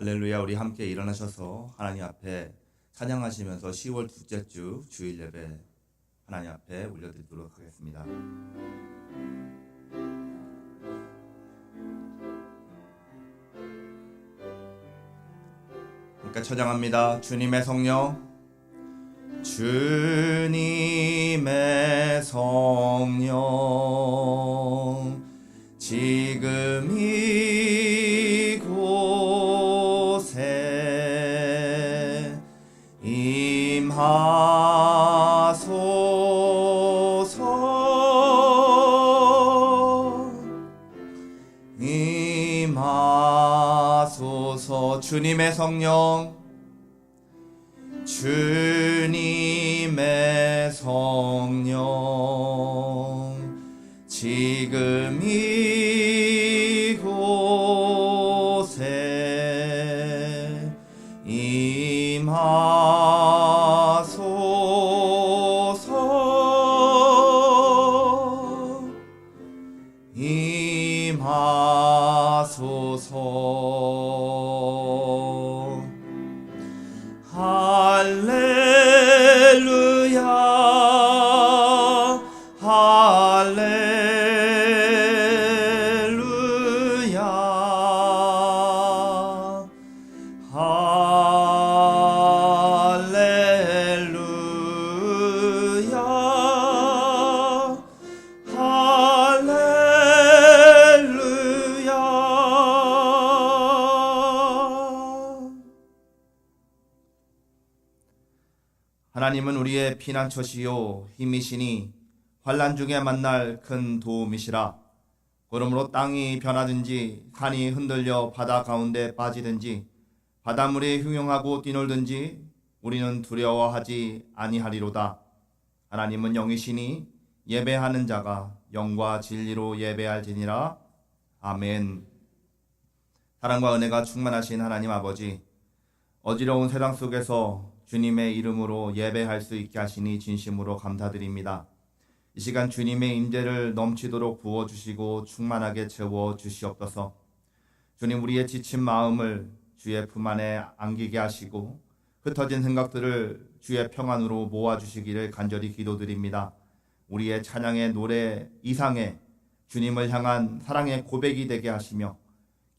할렐루야. 우리 함께 일어나셔서 하나님 앞에 찬양하시면서 10월 둘째 주 주일 예배 하나님 앞에 올려드리도록 하겠습니다. 그러니까 찬양합니다. 주님의 성령, 주님의 성령, 지금 이곳에 임하소서. 주님의 성령, 주님의 성령, 지금 이곳에 임하소서. 임하소서. 할렐루야, 할렐루야, 할렐루야, 할렐루야. 하나님은 우리의 피난처시요 힘이시니 환난 중에 만날 큰 도움이시라. 그러므로 땅이 변하든지 산이 흔들려 바다 가운데 빠지든지 바닷물이 흉용하고 뛰놀든지 우리는 두려워하지 아니하리로다. 하나님은 영이시니 예배하는 자가 영과 진리로 예배할지니라. 아멘. 사랑과 은혜가 충만하신 하나님 아버지, 어지러운 세상 속에서 주님의 이름으로 예배할 수 있게 하시니 진심으로 감사드립니다. 이 시간 주님의 임재를 넘치도록 부어주시고 충만하게 채워주시옵소서. 주님, 우리의 지친 마음을 주의 품 안에 안기게 하시고 흩어진 생각들을 주의 평안으로 모아주시기를 간절히 기도드립니다. 우리의 찬양의 노래 이상의 주님을 향한 사랑의 고백이 되게 하시며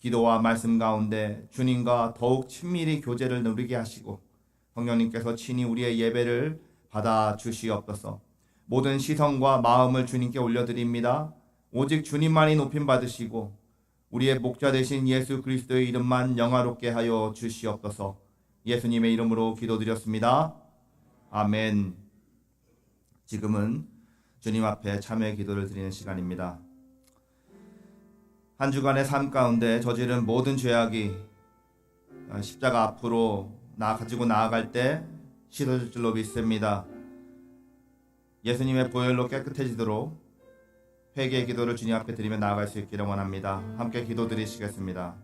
기도와 말씀 가운데 주님과 더욱 친밀히 교제를 누리게 하시고 성령님께서 친히 우리의 예배를 받아 주시옵소서. 모든 시선과 마음을 주님께 올려드립니다. 오직 주님만이 높임 받으시고 우리의 목자 되신 예수 그리스도의 이름만 영화롭게 하여 주시옵소서. 예수님의 이름으로 기도드렸습니다. 아멘. 지금은 주님 앞에 참회 기도를 드리는 시간입니다. 한 주간의 삶 가운데 저지른 모든 죄악이 십자가 앞으로 가지고 나아갈 때 씻어질 줄로 믿습니다. 예수님의 보혈로 깨끗해지도록 회개의 기도를 주님 앞에 드리며 나아갈 수 있기를 원합니다. 함께 기도 드리시겠습니다.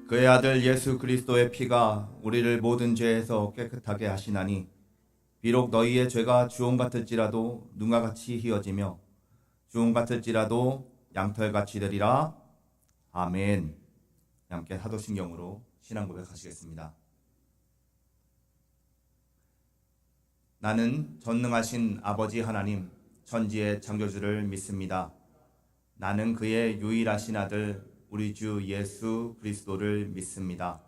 그의 아들 예수 그리스도의 피가 우리를 모든 죄에서 깨끗하게 하시나니 비록 너희의 죄가 주홍 같을지라도 눈과 같이 희어지며 주홍 같을지라도 양털같이 되리라. 아멘. 함께 사도신경으로 신앙 고백하시겠습니다. 나는 전능하신 아버지 하나님 천지의 창조주를 믿습니다. 나는 그의 유일하신 아들 우리 주 예수 그리스도를 믿습니다.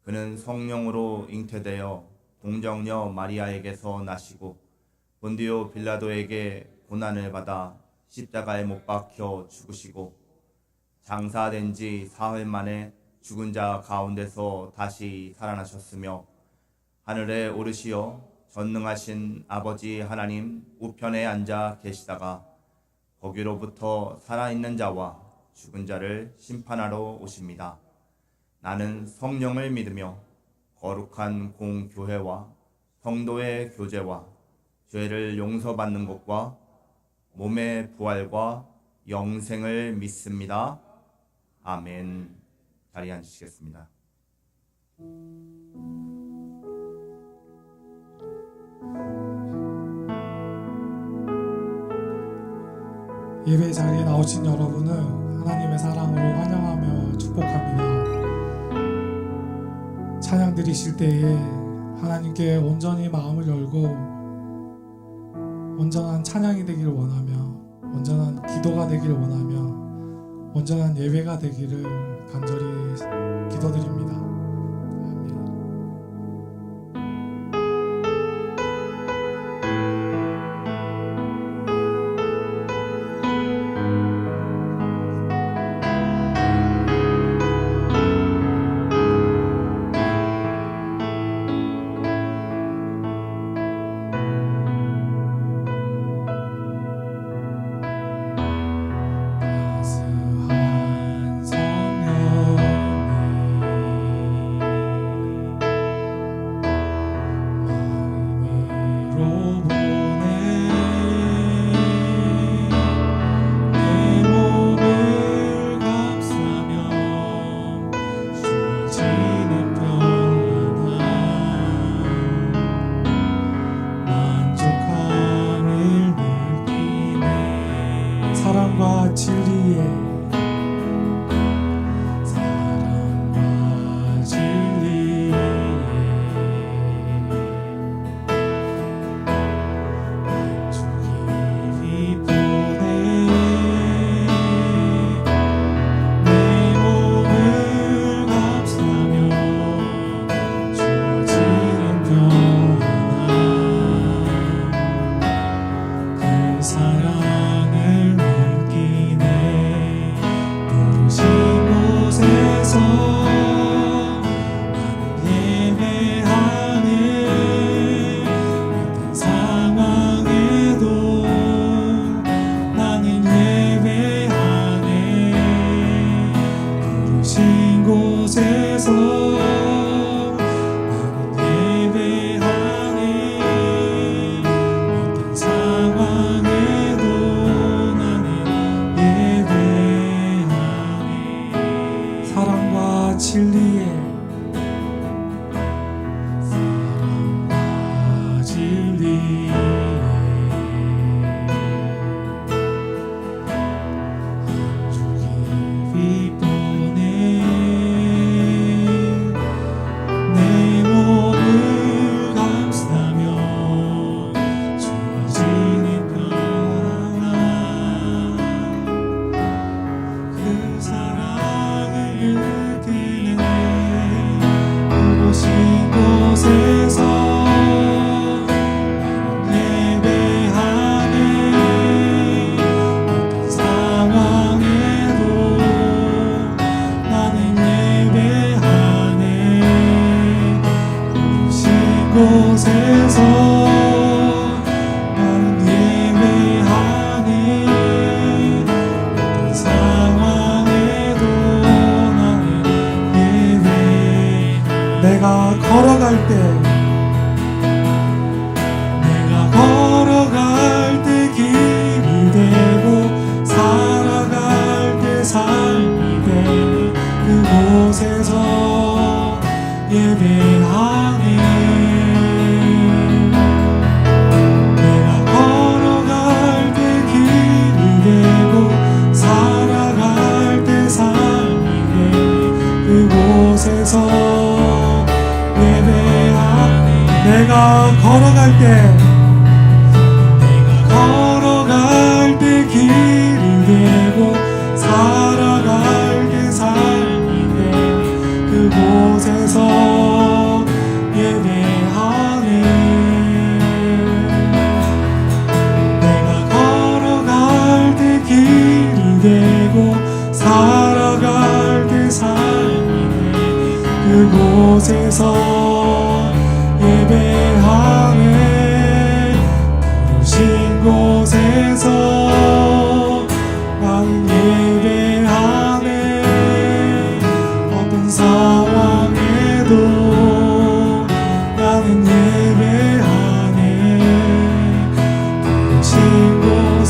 그는 성령으로 잉태되어 동정녀 마리아에게서 나시고 본디오 빌라도에게 고난을 받아 십자가에 못 박혀 죽으시고 장사된 지 사흘 만에 죽은 자 가운데서 다시 살아나셨으며 하늘에 오르시어 전능하신 아버지 하나님 우편에 앉아 계시다가 거기로부터 살아있는 자와 죽은 자를 심판하러 오십니다. 나는 성령을 믿으며 거룩한 공교회와 성도의 교제와 죄를 용서받는 것과 몸의 부활과 영생을 믿습니다. 아멘. 자리에 앉으시겠습니다. 예배 자리에 나오신 여러분을 하나님의 사랑으로 환영하며 축복합니다. 찬양 드리실 때에 하나님께 온전히 마음을 열고 온전한 찬양이 되기를 원하며 온전한 기도가 되기를 원하며 온전한 예배가 되기를 간절히 기도드립니다. 아멘. 사랑과 진리에 어떤 상황에도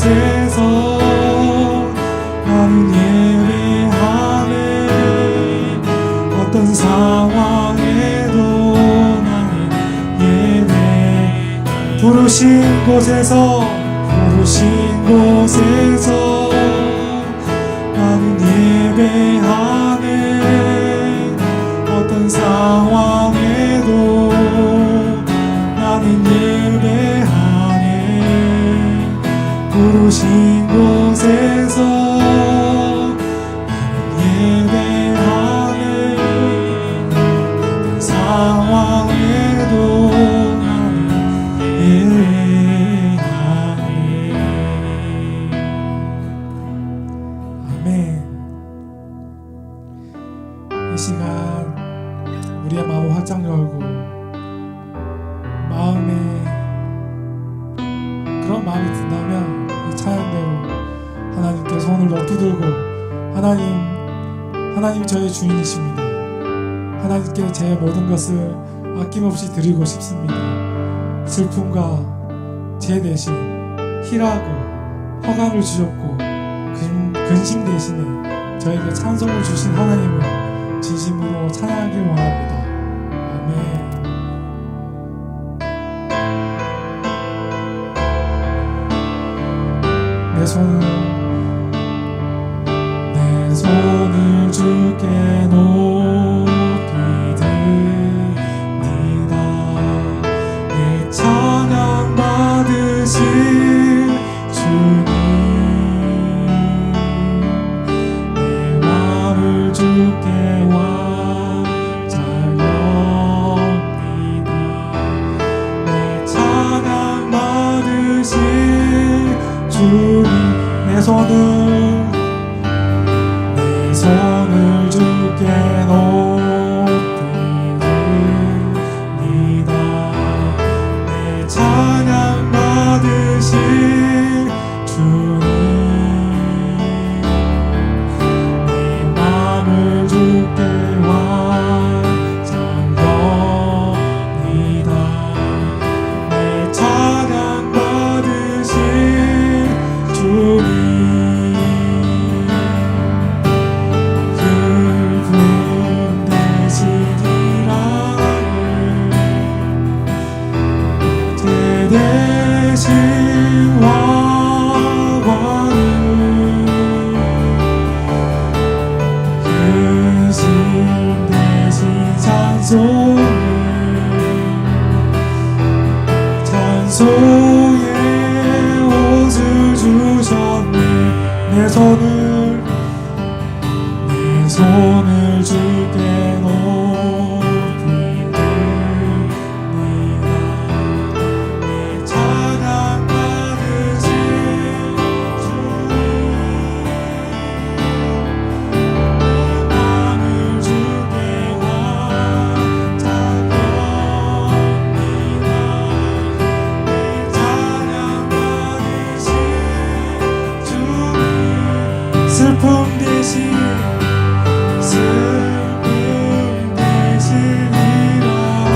곳에서 나는 예배하네. 어떤 상황에도 나는 예배. 부르신 곳에서 나는 예배하네. 어떤 상황에도 나는 예배하네. 부르신 곳에서 예배하네. 어떤 상황에도 나는 예배하네. 아멘. 이 시간 우리의 마음을 활짝 열고 마음에 그런 마음이 든다면 이 찬양대로 하나님께 손을 높이들고 하나님 저의 주인이십니다. 하나님께 제 모든 것을 아낌없이 드리고 싶습니다. 슬픔과 제 대신 희락을 허감을 주셨고 근심 대신에 저에게 찬송을 주신 하나님을 진심으로 찬양하길 원합니다. 아멘. 내 손을 주께 높이 드립니다. 내 찬양 받으신 주님, 내 마음을 주께 완전 엽니다. 내 찬양 받으신 주님, 내 손을 주께 높이 드립니다. 내 찬양 받으신 주님, 내 마음을 주께 완전 엽니다. 내 찬양 받으신 주님, 찬송의 옷을 주셨네. 내 손을 주께 높이 드립니다. 내 찬양 받으신 주님, 내 마음을 주께 완전 엽니다. 내 찬양 받으신 주님, 슬픔 대신 슬픔 대신 희락을,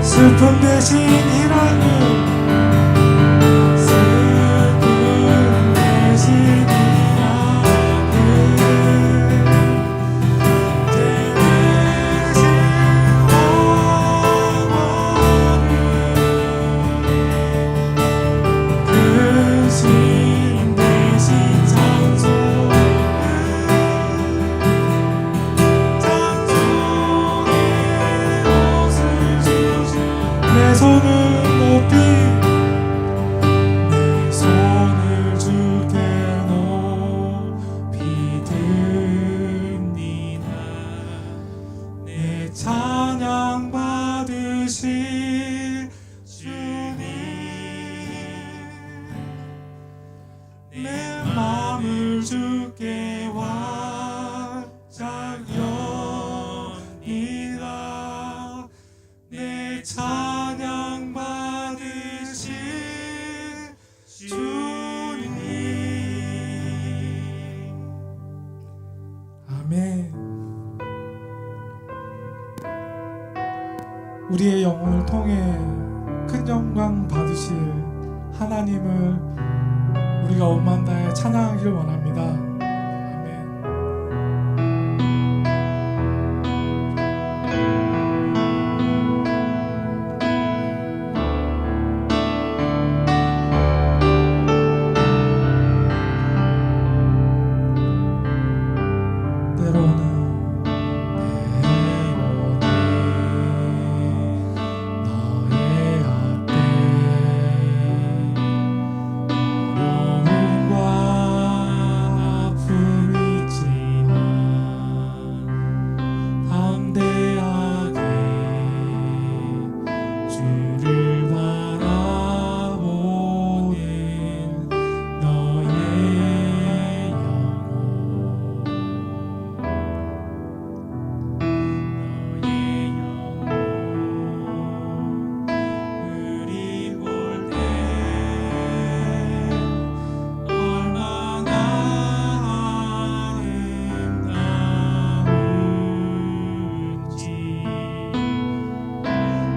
슬픔 대신 희락을, 대신 영원을, 근심 대신 찬송을, 찬송의 옷을 주신 내 손을 높이, 내 손을 주께 높이 듭니다. 내 찬양 받으신 주님, 내 마음을 주께 완전 엽니다. 찬양 받으신 주님. 아멘. 우리의 영혼을 통해 큰 영광 받으실 하나님을 우리가 온마음 다해 찬양하기를 원합니다. 아멘. 때로는 너의 앞에 어려움과 아픔이 있지만 담대하게 주를 바라보는 너의 영혼 우리 볼 때 얼마나 아름다운지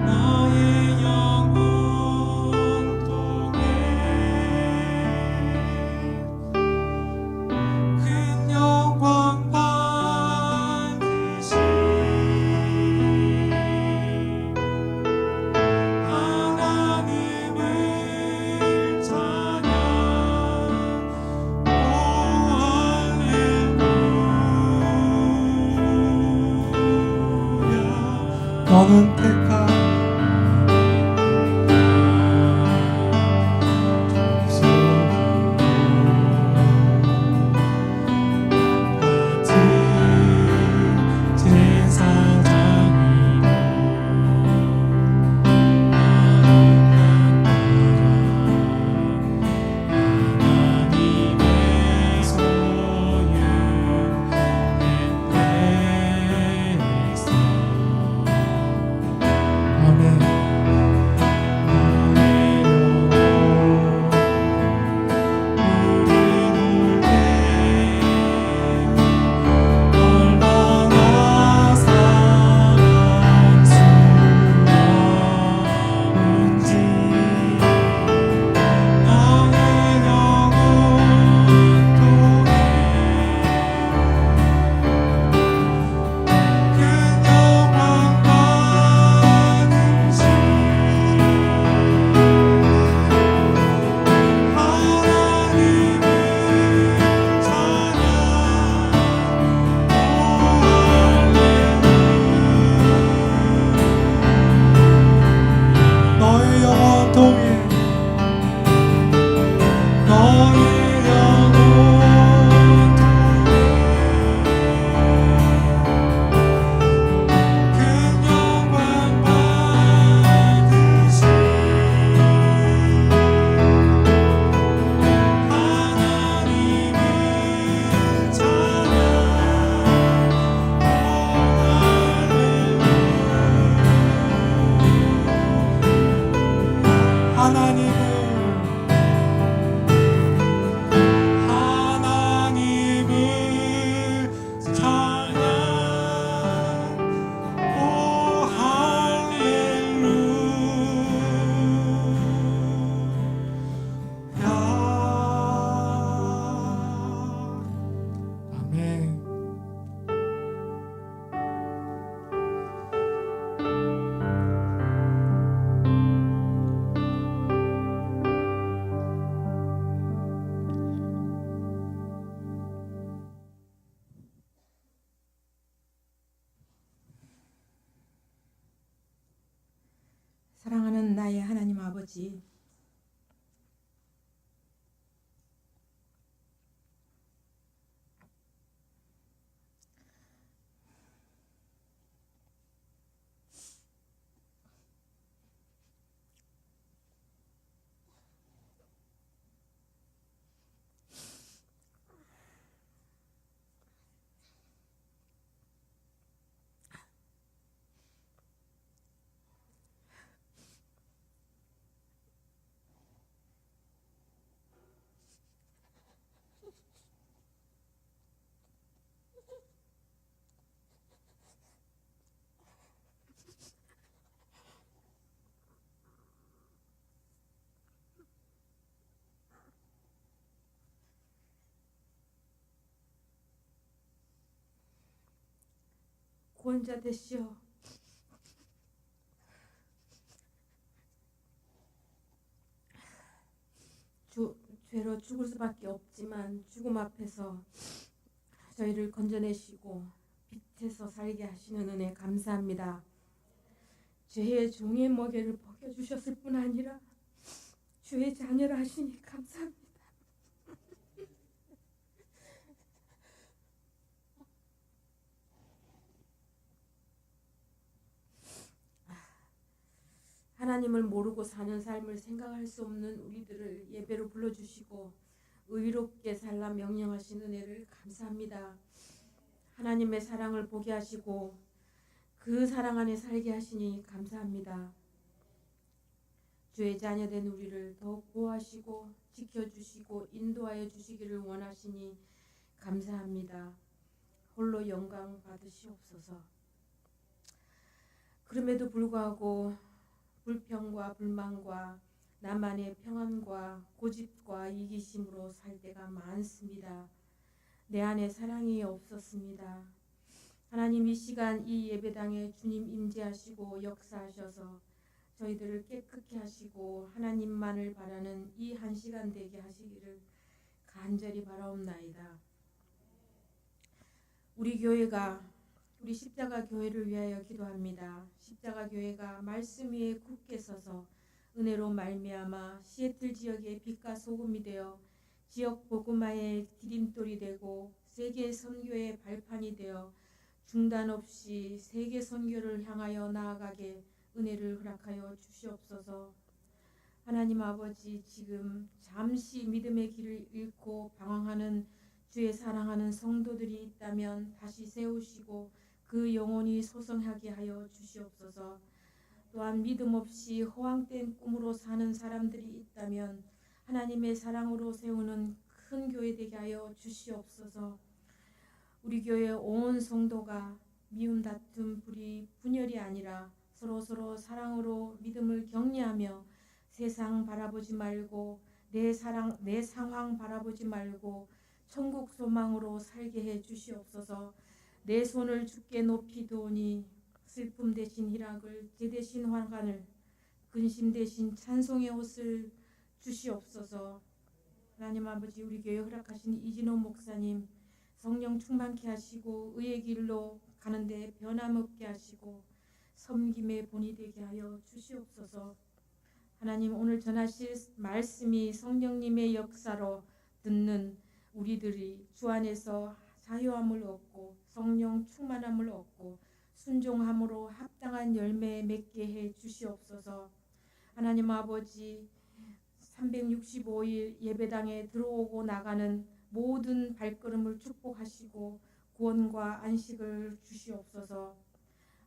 너의 영혼 통해 큰 영광 받으시 하나님을 찬양. 오 할렐루야. 너는 택한 사랑하는 나의 하나님 아버지, 구원자 되시오. 죄로 죽을 수밖에 없지만 죽음 앞에서 저희를 건져내시고 빛에서 살게 하시는 은혜 감사합니다. 죄의 종의 먹이를 벗겨주셨을 뿐 아니라 주의 자녀라 하시니 감사합니다. 하나님을 모르고 사는 삶을 생각할 수 없는 우리들을 예배로 불러주시고 의롭게 살라 명령하신 은혜를 감사합니다. 하나님의 사랑을 보게 하시고 그 사랑 안에 살게 하시니 감사합니다. 주의 자녀된 우리를 더욱 보호하시고 지켜주시고 인도하여 주시기를 원하시니 감사합니다. 홀로 영광 받으시옵소서. 그럼에도 불구하고 불평과 불만과 나만의 평안과 고집과 이기심으로 살 때가 많습니다. 내 안에 사랑이 없었습니다. 하나님, 이 시간 이 예배당에 주님 임재하시고 역사하셔서 저희들을 깨끗게 하시고 하나님만을 바라는 이 한 시간 되게 하시기를 간절히 바라옵나이다. 우리 교회가 우리 십자가 교회를 위하여 기도합니다. 십자가 교회가 말씀 위에 굳게 서서 은혜로 말미암아 시애틀 지역의 빛과 소금이 되어 지역 복음화의 디딤돌이 되고 세계 선교의 발판이 되어 중단 없이 세계 선교를 향하여 나아가게 은혜를 허락하여 주시옵소서. 하나님 아버지, 지금 잠시 믿음의 길을 잃고 방황하는 주의 사랑하는 성도들이 있다면 다시 세우시고 그 영혼이 소성하게 하여 주시옵소서. 또한 믿음 없이 허황된 꿈으로 사는 사람들이 있다면 하나님의 사랑으로 세우는 큰 교회 되게 하여 주시옵소서. 우리 교회 온 성도가 미움 다툼 불의 분열이 아니라 서로 사랑으로 믿음을 격려하며 세상 바라보지 말고 내 상황 바라보지 말고 천국 소망으로 살게 해 주시옵소서. 내 손을 주께 높이 두오니 슬픔 대신 희락을, 제 대신 환관을, 근심 대신 찬송의 옷을 주시옵소서. 하나님 아버지, 우리 교회 허락하신 이진호 목사님 성령 충만케 하시고 의의 길로 가는데 변함없게 하시고 섬김의 본이 되게 하여 주시옵소서. 하나님, 오늘 전하실 말씀이 성령님의 역사로 듣는 우리들이 주 안에서 자유함을 얻고 성령 충만함을 얻고 순종함으로 합당한 열매 맺게 해 주시옵소서. 하나님 아버지, 365일 예배당에 들어오고 나가는 모든 발걸음을 축복하시고 구원과 안식을 주시옵소서.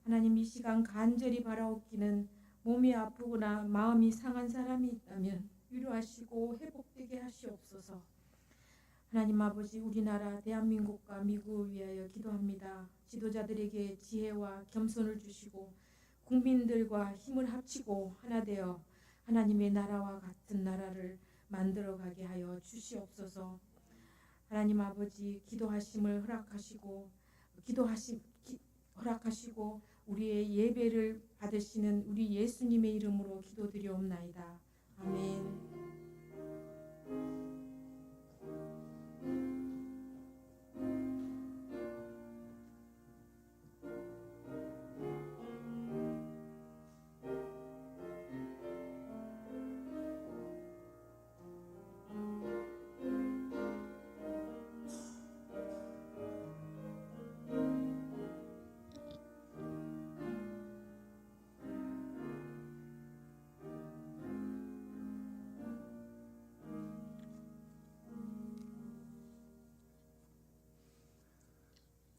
하나님, 이 시간 간절히 바라옵기는 몸이 아프거나 마음이 상한 사람이 있다면 위로하시고 회복되게 하시옵소서. 하나님 아버지, 우리나라 대한민국과 미국을 위하여 기도합니다. 지도자들에게 지혜와 겸손을 주시고 국민들과 힘을 합치고 하나 되어 하나님의 나라와 같은 나라를 만들어가게 하여 주시옵소서. 하나님 아버지, 기도하심을 허락하시고 우리의 예배를 받으시는 우리 예수님의 이름으로 기도드리옵나이다. 아멘.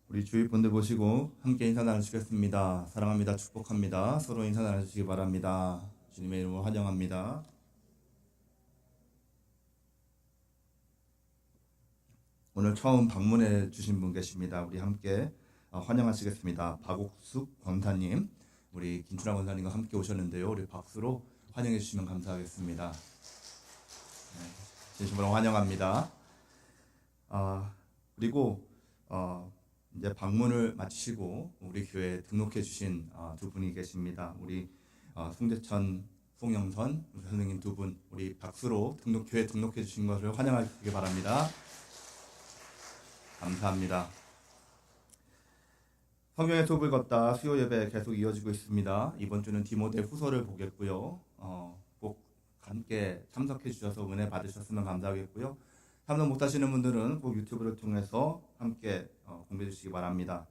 우리 주위 분들 보시고 함께 인사 나누시겠습니다. 사랑합니다. 축복합니다. 서로 인사 나누시기 바랍니다. 주님의 이름으로 환영합니다. 오늘 처음 방문해 주신 분 계십니다. 우리 함께 환영하시겠습니다. 박옥숙 권사님, 우리 김춘하 권사님과 함께 오셨는데요. 우리 박수로 환영해 주시면 감사하겠습니다. 네, 진심으로 환영합니다. 그리고 이제 방문을 마치시고 우리 교회에 등록해 주신 두 분이 계십니다. 우리 송대천, 송영선 우리 선생님 두 분, 우리 박수로 교회에 등록해 주신 것을 환영하시기 바랍니다. 감사합니다. 성경의 톱을 걷다 수요 예배 계속 이어지고 있습니다. 이번 주는 디모데 후서를 보겠고요. 꼭 함께 참석해 주셔서 은혜 받으셨으면 감사하겠고요. 참석 못하시는 분들은 꼭 유튜브를 통해서 함께 공부해 주시기 바랍니다.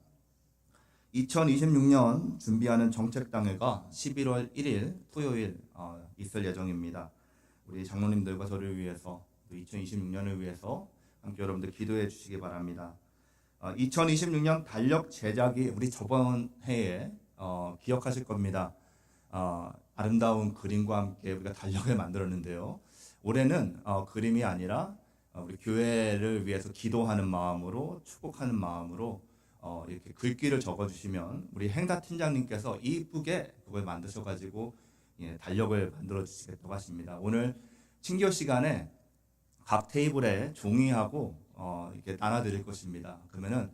2026년 준비하는 정책당회가 11월 1일 토요일 있을 예정입니다. 우리 장로님들과 저를 위해서 2026년을 위해서 함께 여러분들 기도해 주시기 바랍니다. 2026년 달력 제작이 우리 저번 해에 기억하실 겁니다. 아름다운 그림과 함께 우리가 달력을 만들었는데요. 올해는 그림이 아니라 우리 교회를 위해서 기도하는 마음으로, 축복하는 마음으로 이렇게 글귀를 적어주시면 우리 행사 팀장님께서 이쁘게 그걸 만드셔가지고 달력을 만들어 주시겠다고 하십니다. 오늘 친교 시간에 각 테이블에 종이하고 이렇게 나눠드릴 것입니다. 그러면은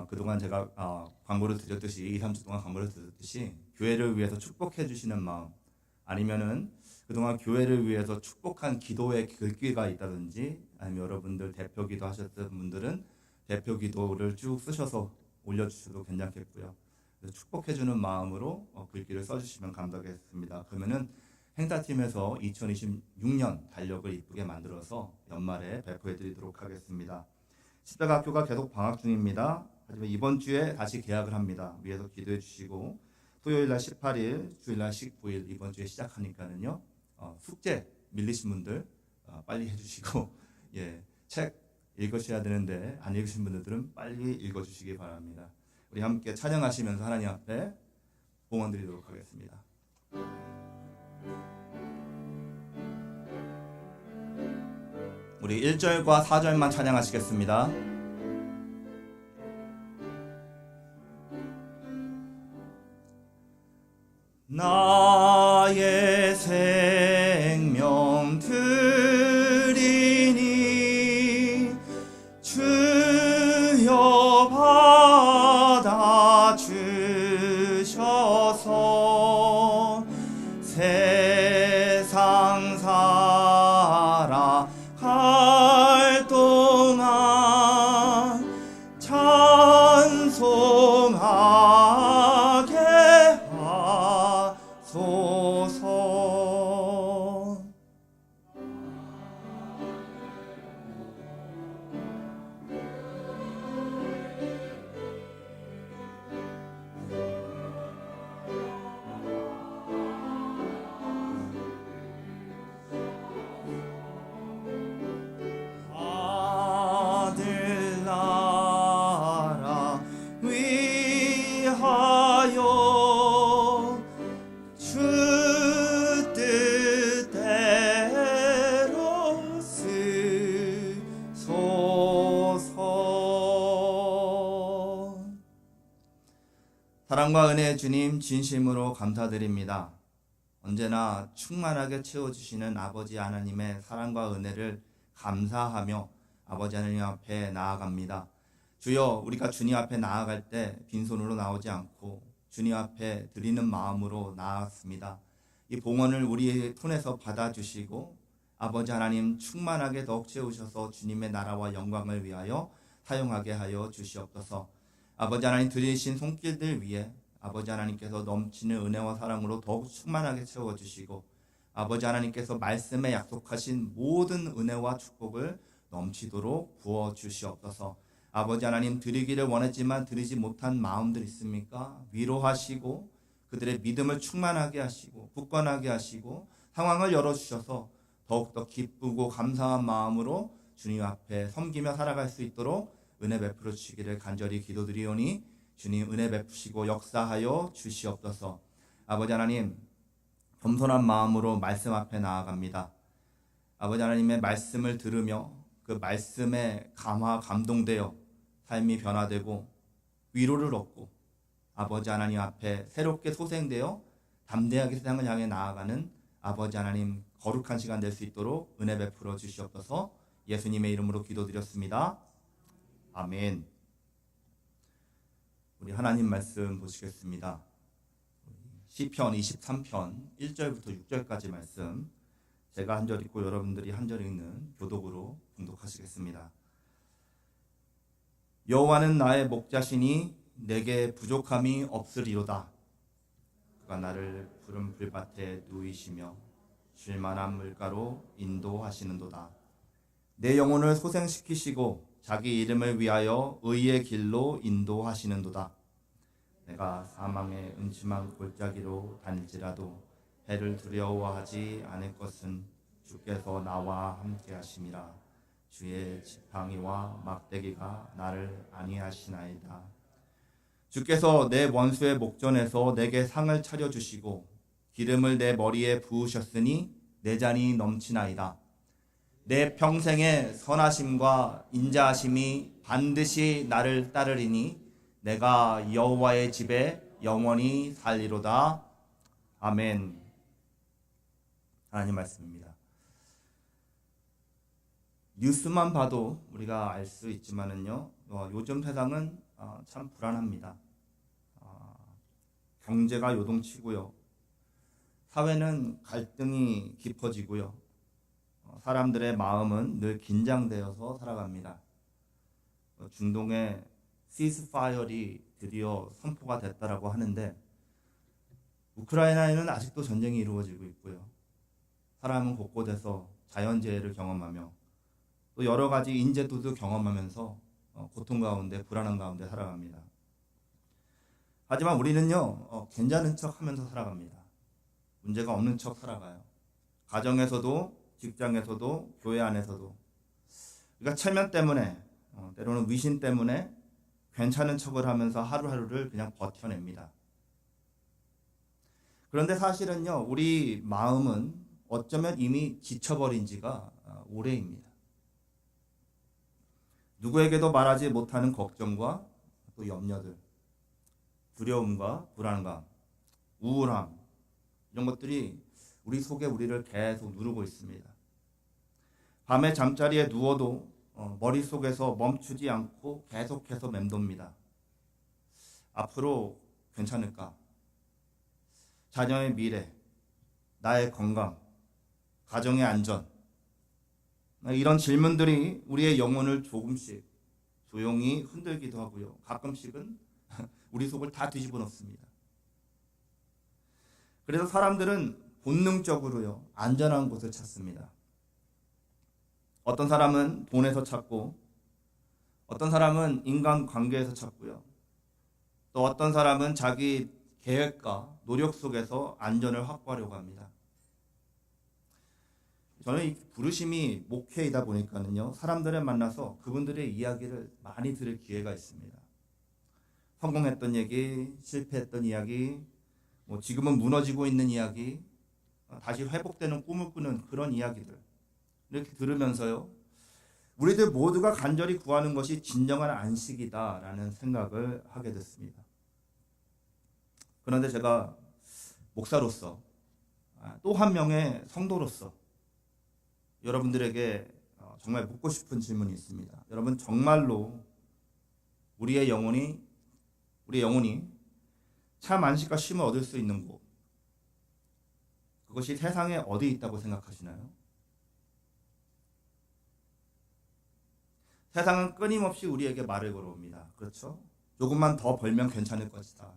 그동안 제가 광고를 드렸듯이 2, 3주 동안 광고를 드렸듯이 교회를 위해서 축복해 주시는 마음, 아니면은 그동안 교회를 위해서 축복한 기도의 글귀가 있다든지, 아니면 여러분들 대표 기도 하셨던 분들은 대표 기도를 쭉 쓰셔서 올려주셔도 괜찮겠고요. 축복해주는 마음으로 글귀를 써주시면 감사하겠습니다. 그러면은 행사팀에서 2026년 달력을 이쁘게 만들어서 연말에 배포해드리도록 하겠습니다. 십자가학교가 계속 방학 중입니다. 하지만 이번 주에 다시 개학을 합니다. 위에서 기도해 주시고 토요일날 18일, 주일날 19일 이번 주에 시작하니까는요. 숙제 밀리신 분들 빨리 해주시고 책 읽으셔야 되는데 안 읽으신 분들은 빨리 읽어주시기 바랍니다. 우리 함께 찬양하시면서 하나님 앞에 봉헌 드리도록 하겠습니다. 우리 1절과 4절만 찬양하시겠습니다. 나의 생명 드리니 주여 받아 주셔서 세상 살아갈 동안 찬송하게 하소서. 하늘나라 위하여 주 뜻대로 쓰소서. 사랑과 은혜의 주님 진심으로 감사드립니다. 언제나 충만하게 채워주시는 아버지 하나님의 사랑과 은혜를 감사하며 아버지 하나님 앞에 나아갑니다. 주여, 우리가 주님 앞에 나아갈 때 빈손으로 나오지 않고 주님 앞에 드리는 마음으로 나아갔습니다. 이 봉헌을 우리의 손에서 받아주시고 아버지 하나님 충만하게 더욱 채우셔서 주님의 나라와 영광을 위하여 사용하게 하여 주시옵소서. 아버지 하나님 드리신 손길들 위에 아버지 하나님께서 넘치는 은혜와 사랑으로 더욱 충만하게 채워주시고 아버지 하나님께서 말씀에 약속하신 모든 은혜와 축복을 넘치도록 부어주시옵소서. 아버지 하나님 드리기를 원했지만 드리지 못한 마음들 있습니까? 위로하시고 그들의 믿음을 충만하게 하시고 굳건하게 하시고 상황을 열어주셔서 더욱더 기쁘고 감사한 마음으로 주님 앞에 섬기며 살아갈 수 있도록 은혜 베풀어 주시기를 간절히 기도드리오니 주님 은혜 베푸시고 역사하여 주시옵소서. 아버지 하나님 겸손한 마음으로 말씀 앞에 나아갑니다. 아버지 하나님의 말씀을 들으며 그 말씀에 감동되어 삶이 변화되고 위로를 얻고 아버지 하나님 앞에 새롭게 소생되어 담대하게 세상을 향해 나아가는 아버지 하나님 거룩한 시간 될 수 있도록 은혜 베풀어 주시옵소서. 예수님의 이름으로 기도드렸습니다. 아멘. 우리 하나님 말씀 보시겠습니다. 시편 23편 1절부터 6절까지 말씀, 제가 한 절 읽고 여러분들이 한 절 읽는 교독으로 봉독하시겠습니다. 여호와는 나의 목자시니 내게 부족함이 없으리로다. 그가 나를 푸른 풀밭에 누이시며 쉴만한 물가로 인도하시는도다. 내 영혼을 소생시키시고 자기 이름을 위하여 의의 길로 인도하시는도다. 내가 사망의 음침한 골짜기로 다닐지라도 해를 두려워하지 않을 것은 주께서 나와 함께 하심이라. 주의 지팡이와 막대기가 나를 안위하시나이다. 주께서 내 원수의 목전에서 내게 상을 차려주시고 기름을 내 머리에 부으셨으니 내 잔이 넘치나이다. 내 평생의 선하심과 인자하심이 반드시 나를 따르리니 내가 여호와의 집에 영원히 살리로다. 아멘. 하나님 말씀입니다. 뉴스만 봐도 우리가 알 수 있지만은요, 요즘 세상은 참 불안합니다. 경제가 요동치고요, 사회는 갈등이 깊어지고요, 사람들의 마음은 늘 긴장되어서 살아갑니다. 중동의 시스파이어리 드디어 선포가 됐다라고 하는데, 우크라이나에는 아직도 전쟁이 이루어지고 있고요, 사람은 곳곳에서 자연재해를 경험하며 또 여러 가지 인재도도 경험하면서 고통 가운데, 불안한 가운데 살아갑니다. 하지만 우리는요, 괜찮은 척 하면서 살아갑니다. 문제가 없는 척 살아가요. 가정에서도, 직장에서도, 교회 안에서도. 그러니까 체면 때문에, 때로는 위신 때문에 괜찮은 척을 하면서 하루하루를 그냥 버텨냅니다. 그런데 사실은요, 우리 마음은 어쩌면 이미 지쳐버린 지가 오래입니다. 누구에게도 말하지 못하는 걱정과 또 염려들, 두려움과 불안감, 우울함, 이런 것들이 우리 속에 우리를 계속 누르고 있습니다. 밤에 잠자리에 누워도 머릿속에서 멈추지 않고 계속해서 맴돕니다. 앞으로 괜찮을까? 자녀의 미래, 나의 건강, 가정의 안전, 이런 질문들이 우리의 영혼을 조금씩 조용히 흔들기도 하고요, 가끔씩은 우리 속을 다 뒤집어 놓습니다. 그래서 사람들은 본능적으로요, 안전한 곳을 찾습니다. 어떤 사람은 돈에서 찾고, 어떤 사람은 인간관계에서 찾고요, 또 어떤 사람은 자기 계획과 노력 속에서 안전을 확보하려고 합니다. 저는 이 부르심이 목회이다 보니까는요, 사람들을 만나서 그분들의 이야기를 많이 들을 기회가 있습니다. 성공했던 얘기, 실패했던 이야기, 지금은 무너지고 있는 이야기, 다시 회복되는 꿈을 꾸는 그런 이야기들, 이렇게 들으면서요, 우리들 모두가 간절히 구하는 것이 진정한 안식이다라는 생각을 하게 됐습니다. 그런데 제가 목사로서, 또 한 명의 성도로서 여러분들에게 정말 묻고 싶은 질문이 있습니다. 여러분, 정말로 우리의 영혼이 참 안식과 쉼을 얻을 수 있는 곳, 그것이 세상에 어디 있다고 생각하시나요? 세상은 끊임없이 우리에게 말을 걸어옵니다. 그렇죠? 조금만 더 벌면 괜찮을 것이다.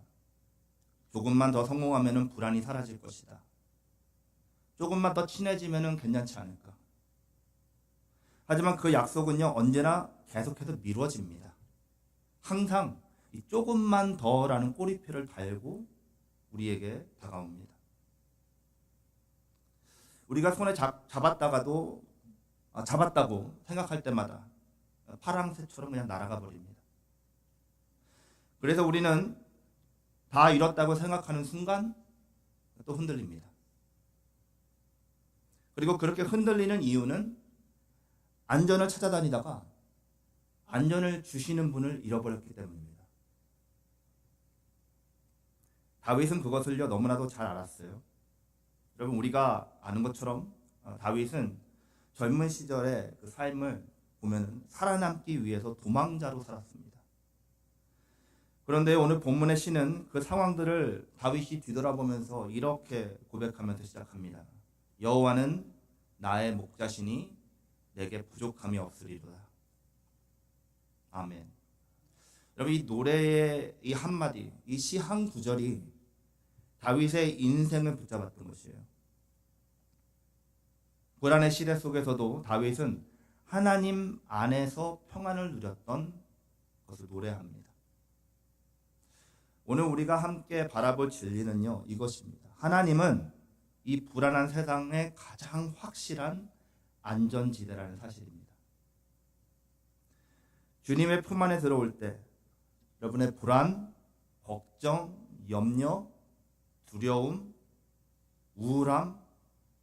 조금만 더 성공하면 불안이 사라질 것이다. 조금만 더 친해지면 괜찮지 않을까. 하지만 그 약속은요, 언제나 계속해서 미뤄집니다. 항상 이 조금만 더라는 꼬리표를 달고 우리에게 다가옵니다. 우리가 손에 잡았다고 생각할 때마다 파랑새처럼 그냥 날아가 버립니다. 그래서 우리는 다 잃었다고 생각하는 순간 또 흔들립니다. 그리고 그렇게 흔들리는 이유는 안전을 찾아다니다가 안전을 주시는 분을 잃어버렸기 때문입니다. 다윗은 그것을요, 너무나도 잘 알았어요. 여러분, 우리가 아는 것처럼 다윗은 젊은 시절의 그 삶을 보면 살아남기 위해서 도망자로 살았습니다. 그런데 오늘 본문의 시는 그 상황들을 다윗이 뒤돌아보면서 이렇게 고백하면서 시작합니다. 여호와는 나의 목자시니 내게 부족함이 없으리로다. 아멘. 여러분, 이 노래의 이 한마디, 이 시 한 구절이 다윗의 인생을 붙잡았던 것이에요. 고란의 시대 속에서도 다윗은 하나님 안에서 평안을 누렸던 것을 노래합니다. 오늘 우리가 함께 바라볼 진리는요, 이것입니다. 하나님은 이 불안한 세상의 가장 확실한 안전지대라는 사실입니다. 주님의 품 안에 들어올 때 여러분의 불안, 걱정, 염려, 두려움, 우울함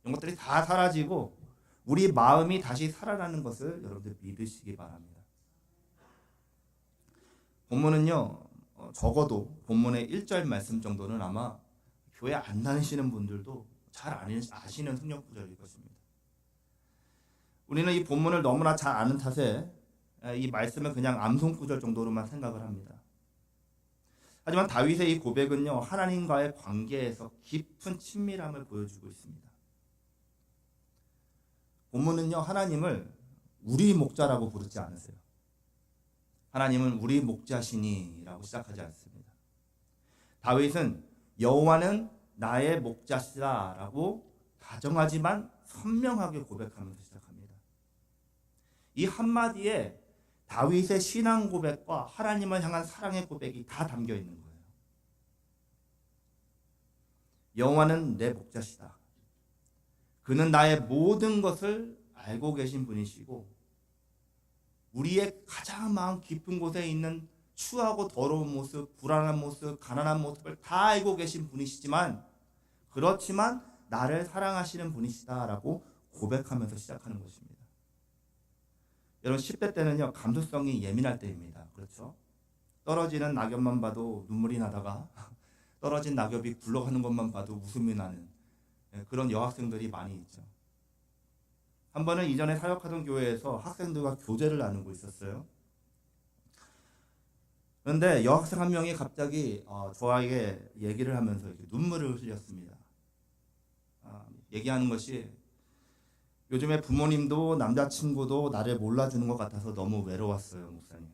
이런 것들이 다 사라지고 우리 마음이 다시 살아나는 것을 여러분들 믿으시기 바랍니다. 본문은요, 적어도 본문의 1절 말씀 정도는 아마 교회 안 다니시는 분들도 잘 아시는 성경 구절일 것입니다. 우리는 이 본문을 너무나 잘 아는 탓에 이 말씀을 그냥 암송 구절 정도로만 생각을 합니다. 하지만 다윗의 이 고백은요, 하나님과의 관계에서 깊은 친밀함을 보여주고 있습니다. 본문은요, 하나님을 우리 목자라고 부르지 않으세요. 하나님은 우리 목자시니라고 시작하지 않습니다. 다윗은 여호와는 나의 목자시다라고 다정하지만 선명하게 고백하면서 시작합니다. 이 한마디에 다윗의 신앙 고백과 하나님을 향한 사랑의 고백이 다 담겨 있는 거예요. 여호와는 내 목자시다. 그는 나의 모든 것을 알고 계신 분이시고 우리의 가장 마음 깊은 곳에 있는 추하고 더러운 모습, 불안한 모습, 가난한 모습을 다 알고 계신 분이시지만 그렇지만 나를 사랑하시는 분이시다라고 고백하면서 시작하는 것입니다. 여러분 10대 때는요, 감수성이 예민할 때입니다. 그렇죠? 떨어지는 낙엽만 봐도 눈물이 나다가 떨어진 낙엽이 굴러가는 것만 봐도 웃음이 나는 그런 여학생들이 많이 있죠. 한 번은 이전에 사역하던 교회에서 학생들과 교제를 나누고 있었어요. 그런데 여학생 한 명이 갑자기 저에게 얘기를 하면서 이렇게 눈물을 흘렸습니다. 얘기하는 것이 요즘에 부모님도 남자친구도 나를 몰라주는 것 같아서 너무 외로웠어요, 목사님.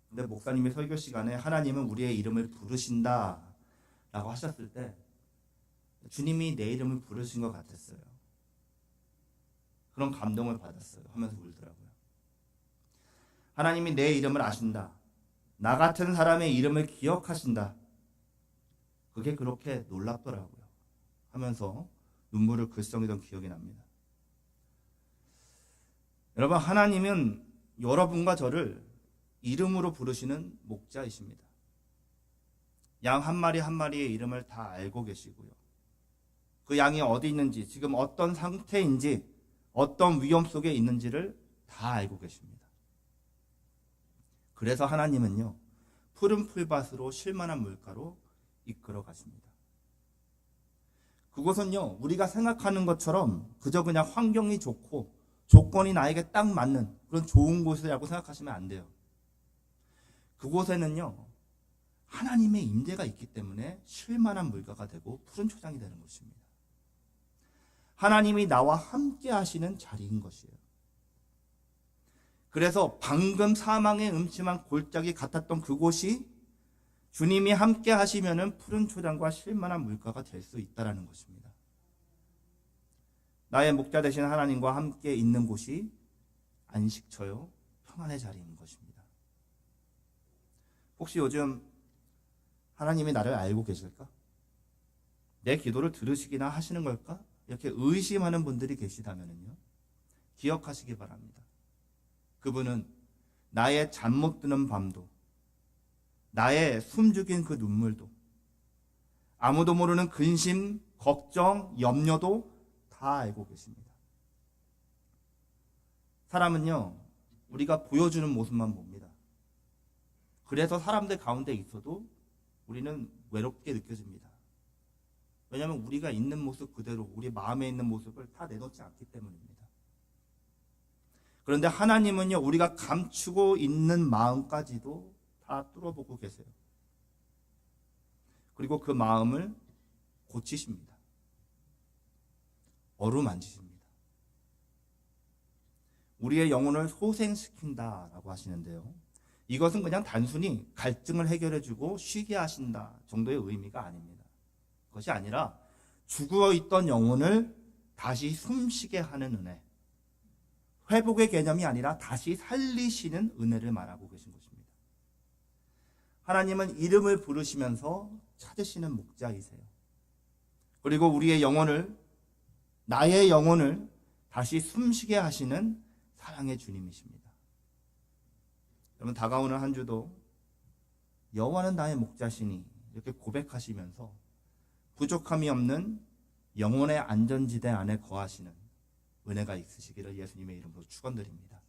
근데 목사님이 설교 시간에 하나님은 우리의 이름을 부르신다 라고 하셨을 때 주님이 내 이름을 부르신 것 같았어요. 그런 감동을 받았어요 하면서 울더라고요. 하나님이 내 이름을 아신다. 나 같은 사람의 이름을 기억하신다. 그게 그렇게 놀랍더라고요 하면서 눈물을 글썽이던 기억이 납니다. 여러분, 하나님은 여러분과 저를 이름으로 부르시는 목자이십니다. 양 한 마리 한 마리의 이름을 다 알고 계시고요. 그 양이 어디 있는지, 지금 어떤 상태인지, 어떤 위험 속에 있는지를 다 알고 계십니다. 그래서 하나님은요, 푸른 풀밭으로 쉴만한 물가로 이끌어 가십니다. 그곳은요, 우리가 생각하는 것처럼 그저 그냥 환경이 좋고 조건이 나에게 딱 맞는 그런 좋은 곳이라고 생각하시면 안 돼요. 그곳에는요, 하나님의 임재가 있기 때문에 쉴만한 물가가 되고 푸른 초장이 되는 것입니다. 하나님이 나와 함께 하시는 자리인 것이에요. 그래서 방금 사망의 음침한 골짜기 같았던 그곳이 주님이 함께 하시면은 푸른 초장과 쉴만한 물가가 될 수 있다는 것입니다. 나의 목자 되신 하나님과 함께 있는 곳이 안식처요, 평안의 자리인 것입니다. 혹시 요즘 하나님이 나를 알고 계실까? 내 기도를 들으시기나 하시는 걸까? 이렇게 의심하는 분들이 계시다면요, 기억하시기 바랍니다. 그분은 나의 잠 못 드는 밤도, 나의 숨죽인 그 눈물도, 아무도 모르는 근심, 걱정, 염려도 다 알고 계십니다. 사람은요, 우리가 보여주는 모습만 봅니다. 그래서 사람들 가운데 있어도 우리는 외롭게 느껴집니다. 왜냐하면 우리가 있는 모습 그대로, 우리 마음에 있는 모습을 다 내놓지 않기 때문입니다. 그런데 하나님은요, 우리가 감추고 있는 마음까지도 다 뚫어보고 계세요. 그리고 그 마음을 고치십니다. 어루만지십니다. 우리의 영혼을 소생시킨다라고 하시는데요. 이것은 그냥 단순히 갈증을 해결해주고 쉬게 하신다 정도의 의미가 아닙니다. 그것이 아니라 죽어 있던 영혼을 다시 숨쉬게 하는 은혜, 회복의 개념이 아니라 다시 살리시는 은혜를 말하고 계신 것입니다. 하나님은 이름을 부르시면서 찾으시는 목자이세요. 그리고 우리의 영혼을, 나의 영혼을 다시 숨쉬게 하시는 사랑의 주님이십니다. 여러분, 다가오는 한 주도 여호와는 나의 목자시니 이렇게 고백하시면서 부족함이 없는 영혼의 안전지대 안에 거하시는 은혜가 있으시기를 예수님의 이름으로 축원드립니다.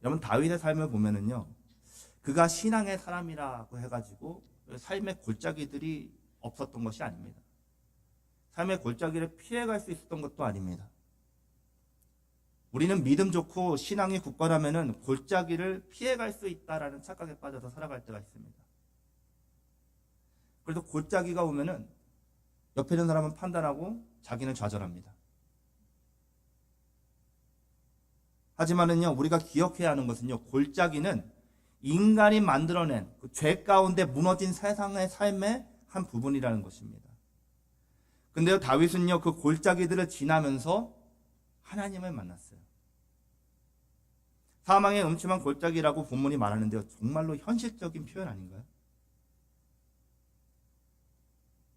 여러분, 다윗의 삶을 보면은요, 그가 신앙의 사람이라고 해가지고 삶의 골짜기들이 없었던 것이 아닙니다. 삶의 골짜기를 피해갈 수 있었던 것도 아닙니다. 우리는 믿음 좋고 신앙이 굳건하면은 골짜기를 피해갈 수 있다라는 착각에 빠져서 살아갈 때가 있습니다. 그래서 골짜기가 오면은 옆에 있는 사람은 판단하고 자기는 좌절합니다. 하지만은요, 우리가 기억해야 하는 것은요, 골짜기는 인간이 만들어낸 그 죄 가운데 무너진 세상의 삶의 한 부분이라는 것입니다. 근데요, 다윗은요, 그 골짜기들을 지나면서 하나님을 만났어요. 사망의 음침한 골짜기라고 본문이 말하는데요, 정말로 현실적인 표현 아닌가요?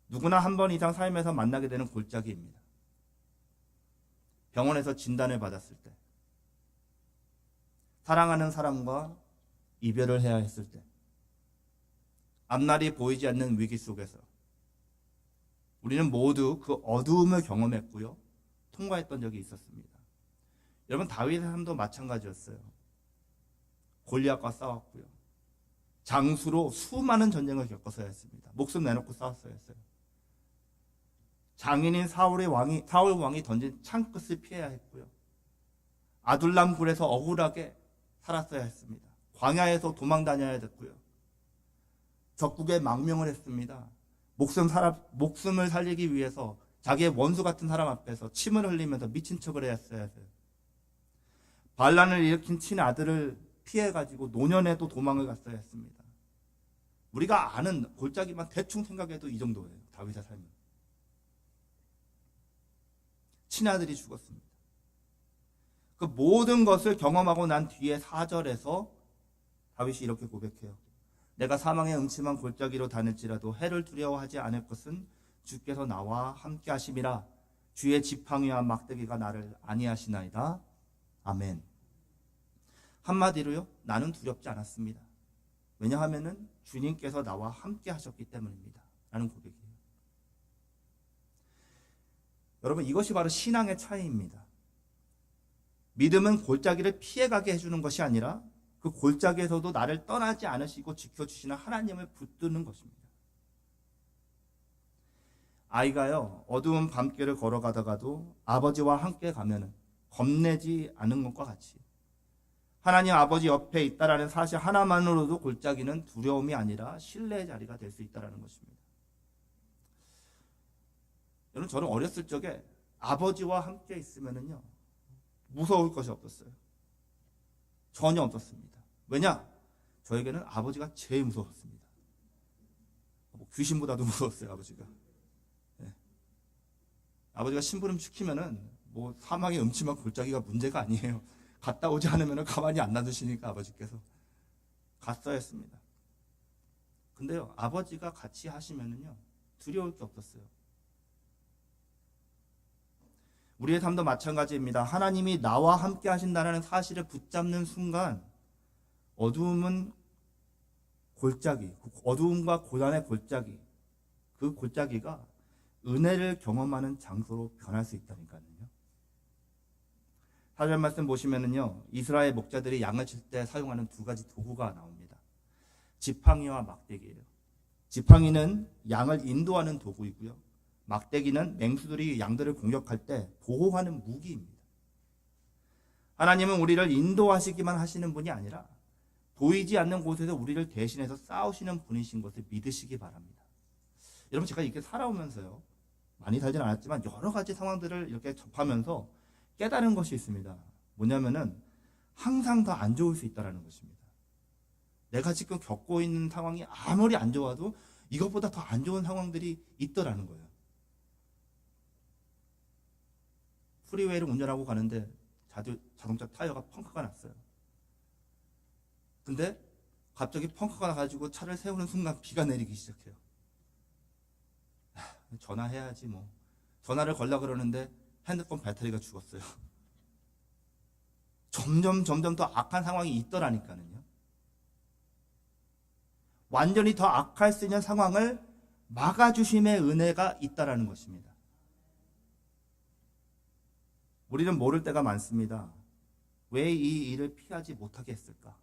누구나 한 번 이상 삶에서 만나게 되는 골짜기입니다. 병원에서 진단을 받았을 때, 사랑하는 사람과 이별을 해야 했을 때, 앞날이 보이지 않는 위기 속에서 우리는 모두 그 어두움을 경험했고요, 통과했던 적이 있었습니다. 여러분, 다윗의 삶도 마찬가지였어요. 골리앗과 싸웠고요, 장수로 수많은 전쟁을 겪었어야 했습니다. 목숨 내놓고 싸웠어야 했어요. 장인인 사울 왕이 던진 창끝을 피해야 했고요, 아둘람 굴에서 억울하게 살았어야 했습니다. 광야에서 도망 다녀야 됐고요, 적국에 망명을 했습니다. 목숨을 살리기 위해서 자기의 원수 같은 사람 앞에서 침을 흘리면서 미친 척을 했어야 했어요. 반란을 일으킨 친아들을 피해가지고 노년에도 도망을 갔어야 했습니다. 우리가 아는 골짜기만 대충 생각해도 이 정도예요. 다윗의 삶은. 친아들이 죽었습니다. 그 모든 것을 경험하고 난 뒤에 4절에서 다윗이 이렇게 고백해요. 내가 사망의 음침한 골짜기로 다닐지라도 해를 두려워하지 않을 것은 주께서 나와 함께 하심이라. 주의 지팡이와 막대기가 나를 안위하시나이다. 아멘. 한마디로요, 나는 두렵지 않았습니다. 왜냐하면은 주님께서 나와 함께 하셨기 때문입니다. 라는 고백이에요. 여러분, 이것이 바로 신앙의 차이입니다. 믿음은 골짜기를 피해가게 해주는 것이 아니라 그 골짜기에서도 나를 떠나지 않으시고 지켜주시는 하나님을 붙드는 것입니다. 아이가요, 어두운 밤길을 걸어가다가도 아버지와 함께 가면은 겁내지 않은 것과 같이 하나님 아버지 옆에 있다라는 사실 하나만으로도 골짜기는 두려움이 아니라 신뢰의 자리가 될 수 있다는 것입니다. 여러분, 저는 어렸을 적에 아버지와 함께 있으면은요, 무서울 것이 없었어요. 전혀 없었습니다. 왜냐? 저에게는 아버지가 제일 무서웠습니다. 귀신보다도 무서웠어요, 아버지가. 네. 아버지가 심부름 시키면은 사망의 음침한 골짜기가 문제가 아니에요. 갔다 오지 않으면 가만히 안 놔두시니까 아버지께서 갔어야 했습니다. 근데요, 아버지가 같이 하시면은요, 두려울 게 없었어요. 우리의 삶도 마찬가지입니다. 하나님이 나와 함께 하신다는 사실을 붙잡는 순간 어두움은 골짜기, 어두움과 고난의 골짜기, 그 골짜기가 은혜를 경험하는 장소로 변할 수 있다니까요. 4절 말씀 보시면은요, 이스라엘 목자들이 양을 칠 때 사용하는 두 가지 도구가 나옵니다. 지팡이와 막대기예요. 지팡이는 양을 인도하는 도구이고요, 막대기는 맹수들이 양들을 공격할 때 보호하는 무기입니다. 하나님은 우리를 인도하시기만 하시는 분이 아니라 보이지 않는 곳에서 우리를 대신해서 싸우시는 분이신 것을 믿으시기 바랍니다. 여러분, 제가 이렇게 살아오면서요, 많이 살진 않았지만 여러 가지 상황들을 이렇게 접하면서 깨달은 것이 있습니다. 뭐냐면은 항상 더 안 좋을 수 있다는 것입니다. 내가 지금 겪고 있는 상황이 아무리 안 좋아도 이것보다 더 안 좋은 상황들이 있더라는 거예요. 프리웨이를 운전하고 가는데 자동차 타이어가 펑크가 났어요. 근데 갑자기 펑크가 나가지고 차를 세우는 순간 비가 내리기 시작해요. 전화해야지 뭐. 전화를 걸려고 그러는데 핸드폰 배터리가 죽었어요. 점점 더 악한 상황이 있더라니까요. 완전히 더 악할 수 있는 상황을 막아주심의 은혜가 있다라는 것입니다. 우리는 모를 때가 많습니다. 왜 이 일을 피하지 못하게 했을까?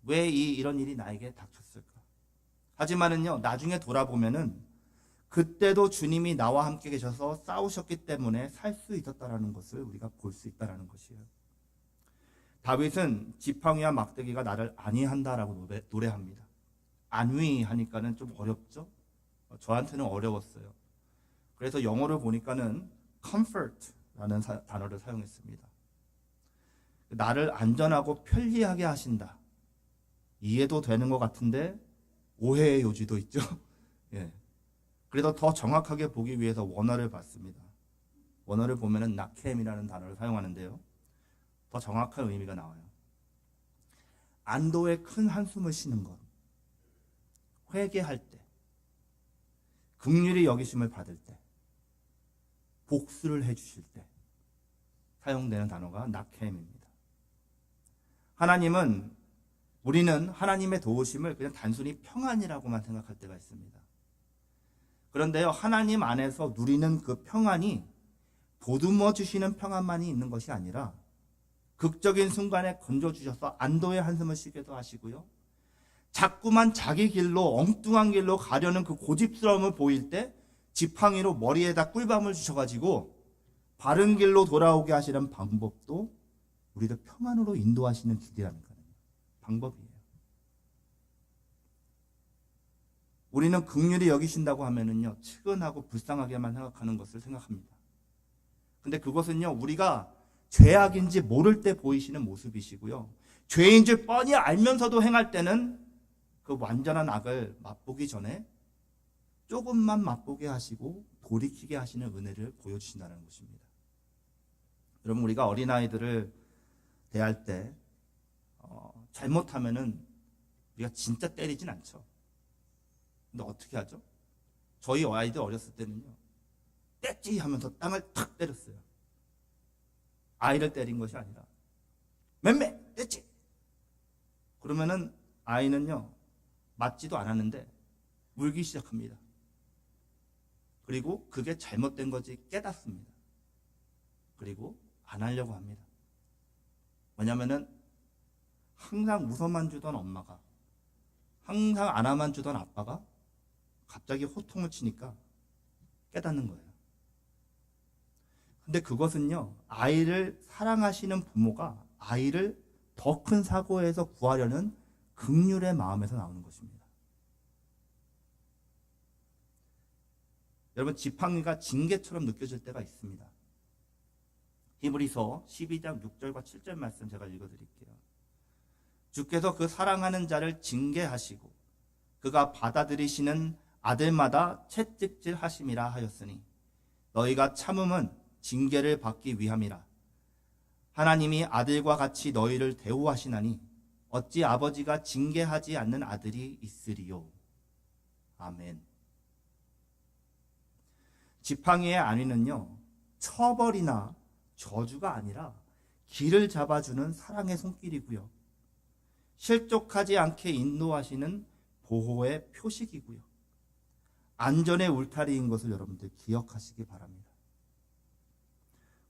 왜 이런 일이 나에게 닥쳤을까? 하지만은요, 나중에 돌아보면은 그때도 주님이 나와 함께 계셔서 싸우셨기 때문에 살 수 있었다라는 것을 우리가 볼 수 있다라는 것이에요. 다윗은 지팡이와 막대기가 나를 안위한다라고 노래합니다. 안위하니까는 좀 어렵죠? 저한테는 어려웠어요. 그래서 영어를 보니까는 comfort라는 단어를 사용했습니다. 나를 안전하고 편리하게 하신다. 이해도 되는 것 같은데 오해의 요지도 있죠. 예. 그래서 더 정확하게 보기 위해서 원어를 봤습니다. 원어를 보면은 나켐이라는 단어를 사용하는데요. 더 정확한 의미가 나와요. 안도의 큰 한숨을 쉬는 것, 회개할 때, 긍휼히 여기심을 받을 때, 복수를 해주실 때 사용되는 단어가 나켐입니다. 우리는 하나님의 도우심을 그냥 단순히 평안이라고만 생각할 때가 있습니다. 그런데요, 하나님 안에서 누리는 그 평안이 보듬어 주시는 평안만이 있는 것이 아니라 극적인 순간에 건져주셔서 안도의 한숨을 쉬게도 하시고요, 자꾸만 자기 길로, 엉뚱한 길로 가려는 그 고집스러움을 보일 때 지팡이로 머리에다 꿀밤을 주셔가지고 바른 길로 돌아오게 하시는 방법도 우리를 평안으로 인도하시는 길이라는 방법이에요. 우리는 긍휼히 여기신다고 하면은요, 측은하고 불쌍하게만 생각하는 것을 생각합니다. 근데 그것은요, 우리가 죄악인지 모를 때 보이시는 모습이시고요, 죄인 줄 뻔히 알면서도 행할 때는 그 완전한 악을 맛보기 전에 조금만 맛보게 하시고 돌이키게 하시는 은혜를 보여주신다는 것입니다. 여러분, 우리가 어린아이들을 대할 때 잘못하면은 우리가 진짜 때리진 않죠. 근데 어떻게 하죠? 저희 아이들 어렸을 때는요, 떼찌 하면서 땅을 탁 때렸어요. 아이를 때린 것이 아니라 맴매 떼찌. 그러면은 아이는요, 맞지도 않았는데 울기 시작합니다. 그리고 그게 잘못된 거지 깨닫습니다. 그리고 안 하려고 합니다. 왜냐면은 항상 웃어만 주던 엄마가, 항상 안아만 주던 아빠가 갑자기 호통을 치니까 깨닫는 거예요. 근데 그것은요, 아이를 사랑하시는 부모가 아이를 더 큰 사고에서 구하려는 긍휼의 마음에서 나오는 것입니다. 여러분, 지팡이가 징계처럼 느껴질 때가 있습니다. 히브리서 12장 6절과 7절 말씀 제가 읽어드릴게요. 주께서 그 사랑하는 자를 징계하시고 그가 받아들이시는 아들마다 채찍질 하심이라 하였으니 너희가 참음은 징계를 받기 위함이라. 하나님이 아들과 같이 너희를 대우하시나니 어찌 아버지가 징계하지 않는 아들이 있으리요. 아멘. 지팡이의 안위는요, 처벌이나 저주가 아니라 길을 잡아주는 사랑의 손길이고요, 실족하지 않게 인도하시는 보호의 표식이고요, 안전의 울타리인 것을 여러분들 기억하시기 바랍니다.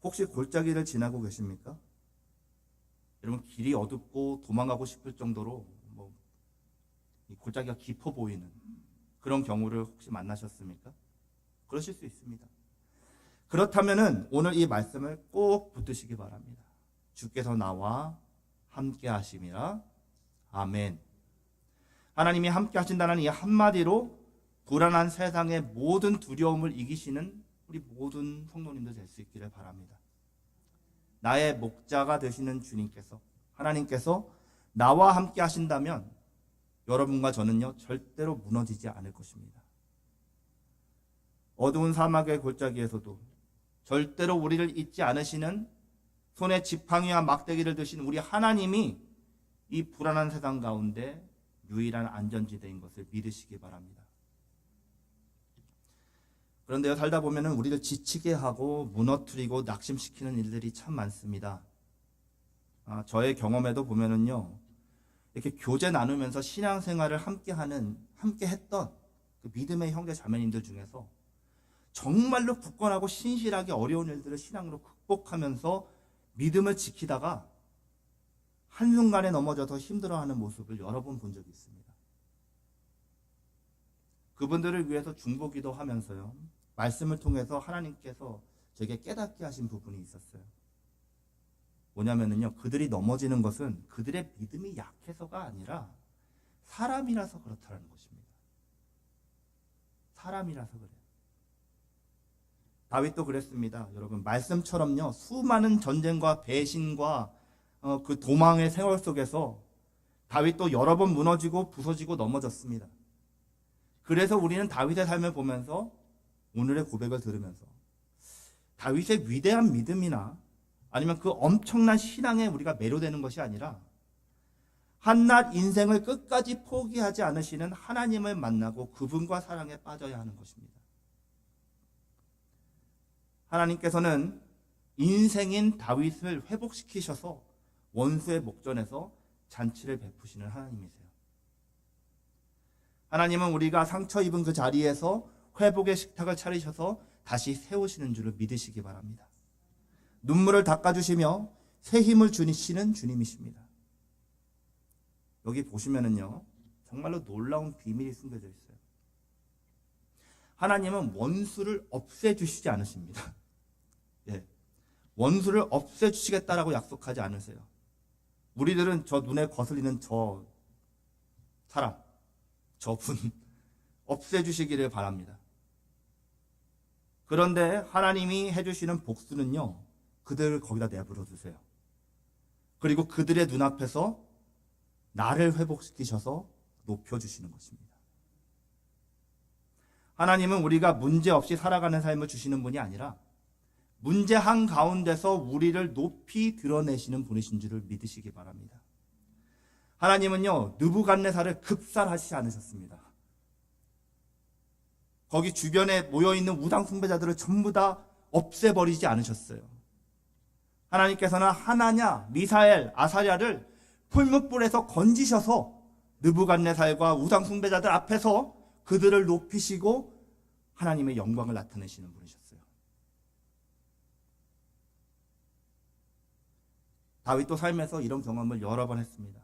혹시 골짜기를 지나고 계십니까? 여러분, 길이 어둡고 도망가고 싶을 정도로 이 골짜기가 깊어 보이는 그런 경우를 혹시 만나셨습니까? 그러실 수 있습니다. 그렇다면은 오늘 이 말씀을 꼭 붙드시기 바랍니다. 주께서 나와 함께 하심이라. 아멘. 하나님이 함께 하신다는 이 한마디로 불안한 세상의 모든 두려움을 이기시는 우리 모든 성도님들 될 수 있기를 바랍니다. 나의 목자가 되시는 주님께서, 하나님께서 나와 함께 하신다면 여러분과 저는요 절대로 무너지지 않을 것입니다. 어두운 사막의 골짜기에서도 절대로 우리를 잊지 않으시는, 손에 지팡이와 막대기를 드신 우리 하나님이 이 불안한 세상 가운데 유일한 안전지대인 것을 믿으시기 바랍니다. 그런데요, 살다 보면 우리를 지치게 하고 무너뜨리고 낙심시키는 일들이 참 많습니다. 저의 경험에도 보면은요, 이렇게 교제 나누면서 신앙생활을 함께 했던 그 믿음의 형제 자매님들 중에서 정말로 굳건하고 신실하게 어려운 일들을 신앙으로 극복하면서 믿음을 지키다가 한순간에 넘어져서 힘들어하는 모습을 여러 번 본 적이 있습니다. 그분들을 위해서 중보기도 하면서요, 말씀을 통해서 하나님께서 제게 깨닫게 하신 부분이 있었어요. 뭐냐면요, 그들이 넘어지는 것은 그들의 믿음이 약해서가 아니라 사람이라서 그렇다는 것입니다. 사람이라서 그래요. 다윗도 그랬습니다. 여러분, 말씀처럼요, 수많은 전쟁과 배신과 그 도망의 세월 속에서 다윗도 여러 번 무너지고 부서지고 넘어졌습니다. 그래서 우리는 다윗의 삶을 보면서 오늘의 고백을 들으면서 다윗의 위대한 믿음이나 아니면 그 엄청난 신앙에 우리가 매료되는 것이 아니라 한낱 인생을 끝까지 포기하지 않으시는 하나님을 만나고 그분과 사랑에 빠져야 하는 것입니다. 하나님께서는 인생인 다윗을 회복시키셔서 원수의 목전에서 잔치를 베푸시는 하나님이세요. 하나님은 우리가 상처 입은 그 자리에서 회복의 식탁을 차리셔서 다시 세우시는 줄을 믿으시기 바랍니다. 눈물을 닦아주시며 새 힘을 주시는 주님이십니다. 여기 보시면은요, 정말로 놀라운 비밀이 숨겨져 있어요. 하나님은 원수를 없애주시지 않으십니다. 예, 원수를 없애주시겠다라고 약속하지 않으세요. 우리들은 저 눈에 거슬리는 저 사람, 저분 없애주시기를 바랍니다. 그런데 하나님이 해주시는 복수는요, 그들을 거기다 내버려 두세요. 그리고 그들의 눈앞에서 나를 회복시키셔서 높여주시는 것입니다. 하나님은 우리가 문제없이 살아가는 삶을 주시는 분이 아니라 문제 한가운데서 우리를 높이 드러내시는 분이신 줄을 믿으시기 바랍니다. 하나님은요, 느부갓네살을 급살하시지 않으셨습니다. 거기 주변에 모여있는 우상 숭배자들을 전부 다 없애버리지 않으셨어요. 하나님께서는 하나냐, 미사엘, 아사랴를 풀무불에서 건지셔서 느부갓네살과 우상 숭배자들 앞에서 그들을 높이시고 하나님의 영광을 나타내시는 분이셨어요. 다윗도 삶에서 이런 경험을 여러 번 했습니다.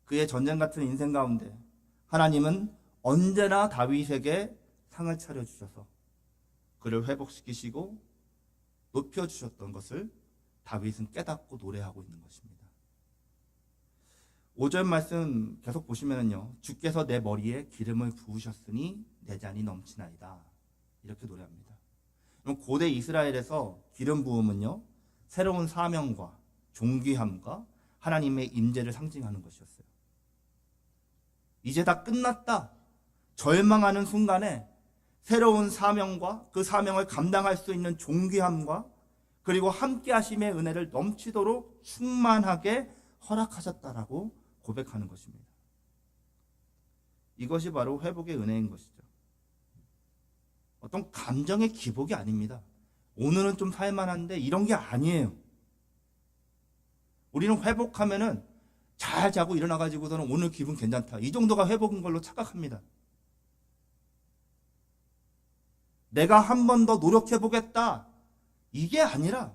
그의 전쟁 같은 인생 가운데 하나님은 언제나 다윗에게 상을 차려주셔서 그를 회복시키시고 높여주셨던 것을 다윗은 깨닫고 노래하고 있는 것입니다. 5절 말씀 계속 보시면요, 주께서 내 머리에 기름을 부으셨으니 내 잔이 넘치나이다, 이렇게 노래합니다. 그럼 고대 이스라엘에서 기름 부음은요, 새로운 사명과 존귀함과 하나님의 임재를 상징하는 것이었어요. 이제 다 끝났다, 절망하는 순간에 새로운 사명과 그 사명을 감당할 수 있는 존귀함과 그리고 함께 하심의 은혜를 넘치도록 충만하게 허락하셨다라고 고백하는 것입니다. 이것이 바로 회복의 은혜인 것이죠. 어떤 감정의 기복이 아닙니다. 오늘은 좀 살만한데 이런 게 아니에요. 우리는 회복하면은 잘 자고 일어나가지고서는 오늘 기분 괜찮다, 이 정도가 회복인 걸로 착각합니다. 내가 한 번 더 노력해보겠다, 이게 아니라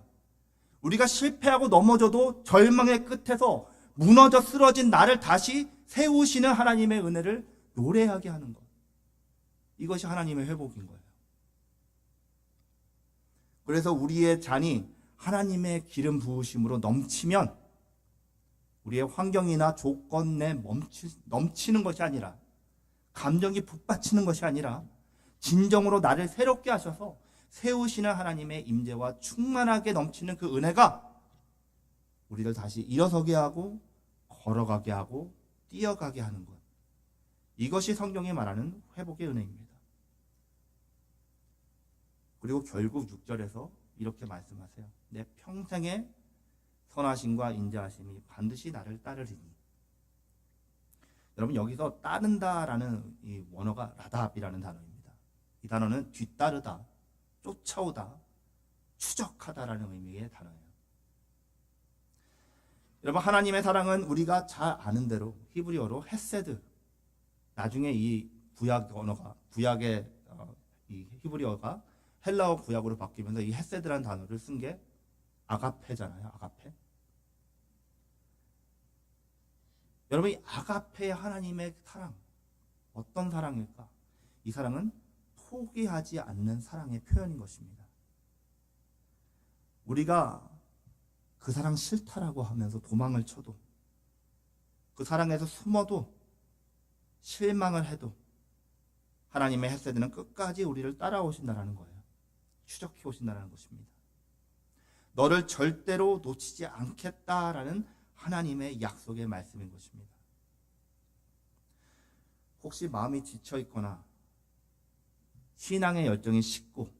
우리가 실패하고 넘어져도 절망의 끝에서 무너져 쓰러진 나를 다시 세우시는 하나님의 은혜를 노래하게 하는 것, 이것이 하나님의 회복인 거예요. 그래서 우리의 잔이 하나님의 기름 부으심으로 넘치면 우리의 환경이나 조건 내 넘치는 것이 아니라, 감정이 북받치는 것이 아니라 진정으로 나를 새롭게 하셔서 세우시는 하나님의 임재와 충만하게 넘치는 그 은혜가 우리를 다시 일어서게 하고 걸어가게 하고 뛰어가게 하는 것. 이것이 성경이 말하는 회복의 은혜입니다. 그리고 결국 6절에서 이렇게 말씀하세요. 내 평생의 선하심과 인자하심이 반드시 나를 따르리니. 여러분, 여기서 따른다라는 이 원어가 라답이라는 단어입니다. 이 단어는 뒤따르다, 쫓아오다, 추적하다라는 의미의 단어예요. 여러분, 하나님의 사랑은 우리가 잘 아는 대로 히브리어로 헤세드, 나중에 이 구약 언어가, 구약의 이 히브리어가 헬라어 구약으로 바뀌면서 이 헤세드라는 단어를 쓴 게 아가페잖아요. 아가페. 여러분, 이 아가페의 하나님의 사랑, 어떤 사랑일까? 이 사랑은 포기하지 않는 사랑의 표현인 것입니다. 우리가 그 사랑 싫다라고 하면서 도망을 쳐도, 그 사랑에서 숨어도, 실망을 해도 하나님의 헤세드는 끝까지 우리를 따라오신다는 거예요. 추적해 오신다는 것입니다. 너를 절대로 놓치지 않겠다라는 하나님의 약속의 말씀인 것입니다. 혹시 마음이 지쳐 있거나 신앙의 열정이 식고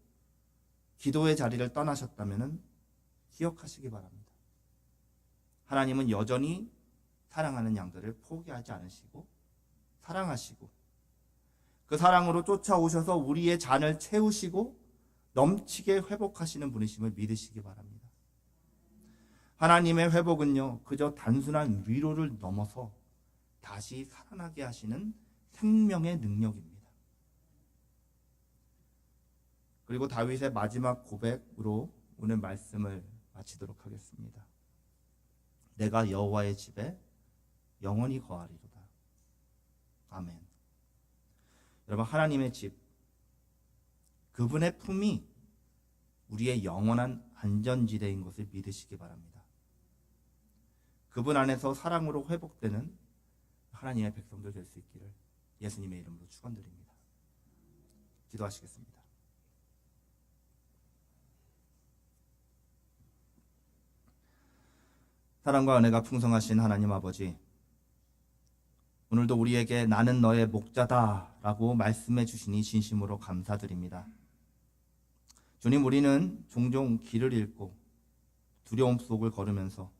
기도의 자리를 떠나셨다면 기억하시기 바랍니다. 하나님은 여전히 사랑하는 양들을 포기하지 않으시고 사랑하시고 그 사랑으로 쫓아오셔서 우리의 잔을 채우시고 넘치게 회복하시는 분이심을 믿으시기 바랍니다. 하나님의 회복은요, 그저 단순한 위로를 넘어서 다시 살아나게 하시는 생명의 능력입니다. 그리고 다윗의 마지막 고백으로 오늘 말씀을 마치도록 하겠습니다. 내가 여호와의 집에 영원히 거하리로다. 아멘. 여러분, 하나님의 집, 그분의 품이 우리의 영원한 안전지대인 것을 믿으시기 바랍니다. 그분 안에서 사랑으로 회복되는 하나님의 백성들 될 수 있기를 예수님의 이름으로 축원드립니다. 기도하시겠습니다. 사랑과 은혜가 풍성하신 하나님 아버지, 오늘도 우리에게 나는 너의 목자다 라고 말씀해 주시니 진심으로 감사드립니다. 주님, 우리는 종종 길을 잃고 두려움 속을 걸으면서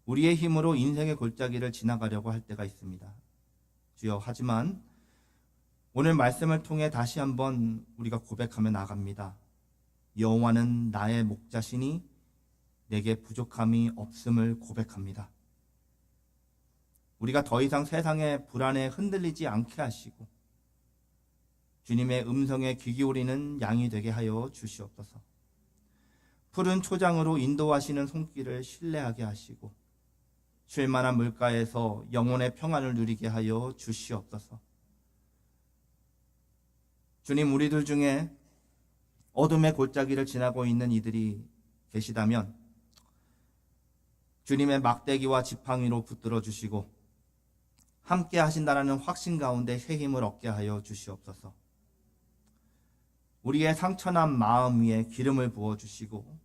우리의 힘으로 인생의 골짜기를 지나가려고 할 때가 있습니다. 주여, 하지만 오늘 말씀을 통해 다시 한번 우리가 고백하며 나갑니다. 여호와는 나의 목자시니 내게 부족함이 없음을 고백합니다. 우리가 더 이상 세상의 불안에 흔들리지 않게 하시고 주님의 음성에 귀 기울이는 양이 되게 하여 주시옵소서. 푸른 초장으로 인도하시는 손길을 신뢰하게 하시고 쉴만한 물가에서 영혼의 평안을 누리게 하여 주시옵소서. 주님, 우리들 중에 어둠의 골짜기를 지나고 있는 이들이 계시다면 주님의 막대기와 지팡이로 붙들어 주시고 함께 하신다라는 확신 가운데 새 힘을 얻게 하여 주시옵소서. 우리의 상처난 마음 위에 기름을 부어 주시고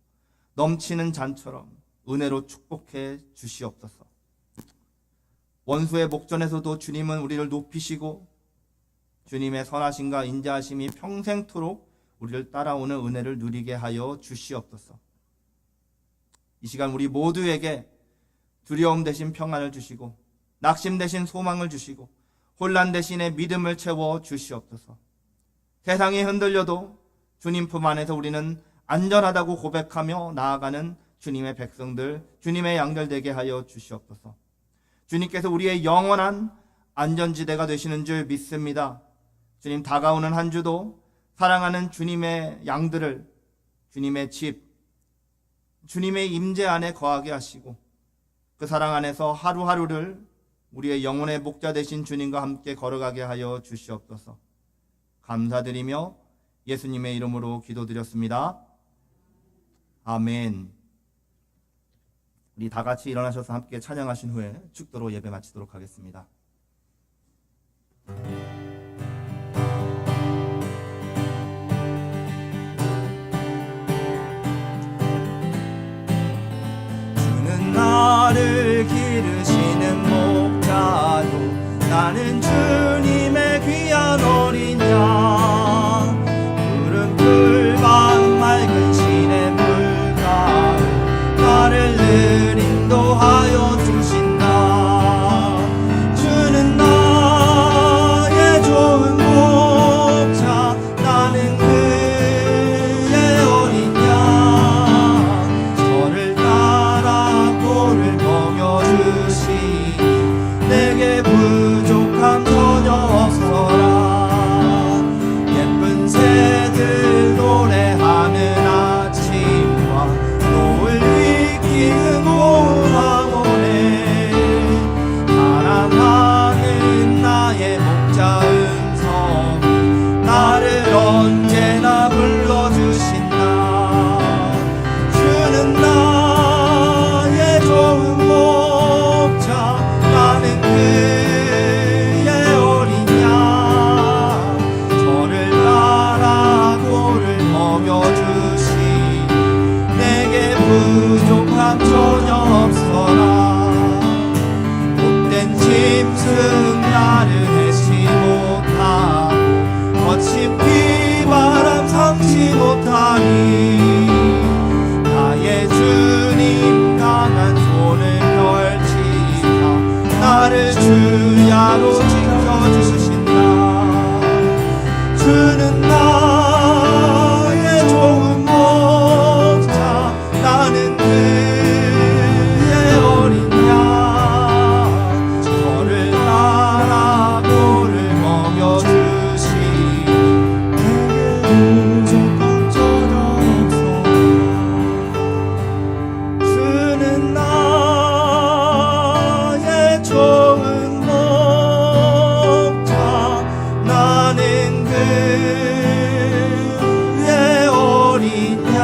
넘치는 잔처럼 은혜로 축복해 주시옵소서. 원수의 목전에서도 주님은 우리를 높이시고 주님의 선하심과 인자하심이 평생토록 우리를 따라오는 은혜를 누리게 하여 주시옵소서. 이 시간 우리 모두에게 두려움 대신 평안을 주시고 낙심 대신 소망을 주시고 혼란 대신에 믿음을 채워 주시옵소서. 세상이 흔들려도 주님 품 안에서 우리는 안전하다고 고백하며 나아가는 주님의 백성들, 주님의 양들 되게 하여 주시옵소서. 주님께서 우리의 영원한 안전지대가 되시는 줄 믿습니다. 주님, 다가오는 한 주도 사랑하는 주님의 양들을 주님의 집, 주님의 임재 안에 거하게 하시고 그 사랑 안에서 하루하루를 우리의 영혼의 목자 되신 주님과 함께 걸어가게 하여 주시옵소서. 감사드리며 예수님의 이름으로 기도드렸습니다. 아멘. 우리 다 같이 일어나셔서 함께 찬양하신 후에 축도로 예배 마치도록 하겠습니다. 주는 나를 기르시는 목자요 나는 주님의 귀한 어린 양 푸른 풀밭 맑은 시냇물 가로 나를 늘 인도하여 주신다. 주는 나의 좋은 목자 나는 그의 어린 양 저를 따라 꼴을 먹여주시니 내게 부족함 전혀 없어라. 예쁜 새들 노래하는 아침과 노을 위키는 고운 황혼에 사랑하는 나의 목자 음성 나를 언제나 불러주신다. 주는 나의 좋은 목자 나는 그의 어린 양 저를 따라 꼴을 먹여주시니 내게 부족함 전혀 없어라. 못된 짐승 나를 해치 못하고 거친 비바람 상치 못하니 나의 주님 강한 손을 펼치사 나를 주야로 지켜주신다. 주는 나의 좋은 목자 나는 그의 어린 양 저를 따라 꼴을 먹여주시니 내게 부족함 전혀 없어. 주는 나의 좋은 목자 나는 그의 어린 양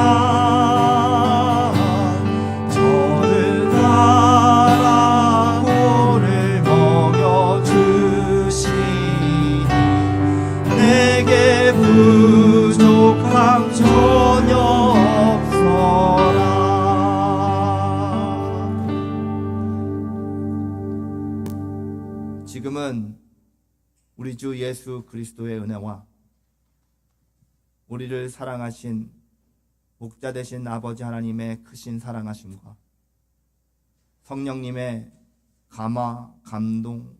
저를 따라 꼴을 먹여주시니 내게 부족함 전혀 없어라. 지금은 우리 주 예수 그리스도의 은혜와 우리를 사랑하신 목자 되신 아버지 하나님의 크신 사랑하심과 성령님의 감화, 감동,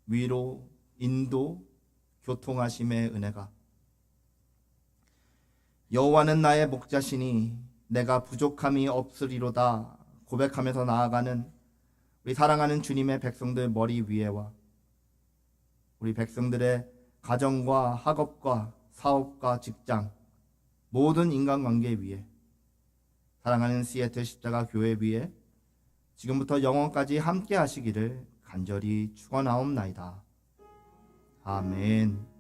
위로, 인도, 교통하심의 은혜가 여호와는 나의 목자시니 내가 부족함이 없으리로다 고백하면서 나아가는 우리 사랑하는 주님의 백성들 머리 위에와 우리 백성들의 가정과 학업과 사업과 직장 모든 인간관계 위에 사랑하는 시애틀 십자가 교회 위에 지금부터 영원까지 함께 하시기를 간절히 축원하옵나이다. 아멘.